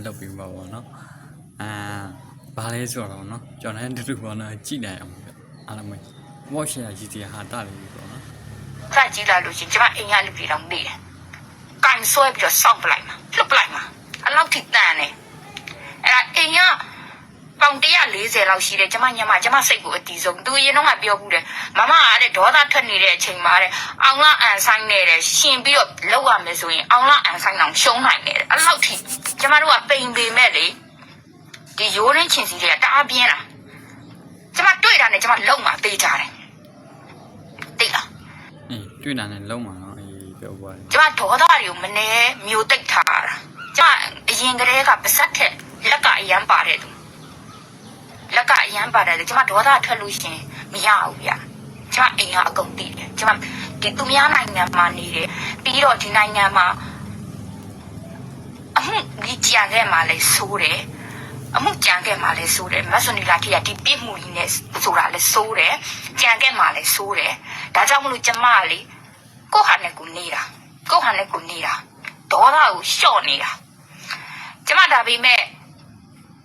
လုပ်ပြီးပါဘောနော်ဘာလဲဆိုတော့နော်ကျွန်တော်လည်းတူတူပေါ့နော်ကြည့်နိုင်အောင်အားလုံးပဲဘော့ရှယ်ကြီးစီဟာတာလေးပေါ့နော်再记来路线，这把人家里边让你，干所以比较上不来嘛，出不来嘛，老挺难的。人家帮底下理解老师的，这嘛人嘛，这嘛谁个地中，都也弄还比较不的，妈妈的多大村里的亲妈的，昂拉安山的的，先比较老啊没所以，昂拉安山人上海的，老挺，这嘛都话北北买的，这有人亲戚的大边啦，这嘛对了呢，这嘛老嘛北家的，对了。တွေ့တာနဲ့လုံးမှာနော်ပြောပါလေကျမဒေါသတွေမနေမျိုးတိတ်ထားတာကျမအရင်ကတည်းကပါစက်ထက်လက်ကအရန်ပါတယ်သူလက်ကအရန်ပါတယ်ကျမဒေါသထွက်လို့ရှင်မရဘူးဗျကျမအိမ်ကအကုန်တည်တယ်ကျမဒီသူများနိုင်ငံမှာနေတယ်ပြီးတော့ဒီနိုင်ငံမှာအမှုကြီးကြံခဲ့မှလဲဆိုးတယ်အမှုကြံခဲ့မှလဲဆိုးတယ်မဆွန်နီလာတီကဒီပြစ်မှုကြီးနဲ့ဆိုတာလဲဆိုးတယ်ကြံခဲ့မှလဲဆိုးတယ်ဒါကြောင့်မလို့ကျမလေကိုဟာနဲ့ကိုနေတာကိုဟာနဲ့ကိုနေတာဒေါသကိုလျှော့နေတာကျမဒါပေမဲ့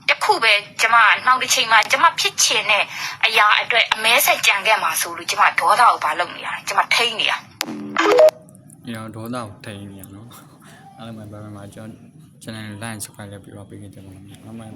တခုပဲကျမနောက်တစ်ချိန်မှာကျမဖြစ်ချင်တဲ့အရာအတွက်အမဲဆက်ကြံခဲ့မှာဆိုလို့ကျမဒေါသကိုဘာလုပ်နေရလဲကျမထိန်းနေတာညောဒေါသကိုထိန်းနေရနော်အားလုံးပဲဘာမှမကျွန်တော် channel like subscribe လုပ်ပြီးတော့ပေးကြပါဦးနော်ဘိုင်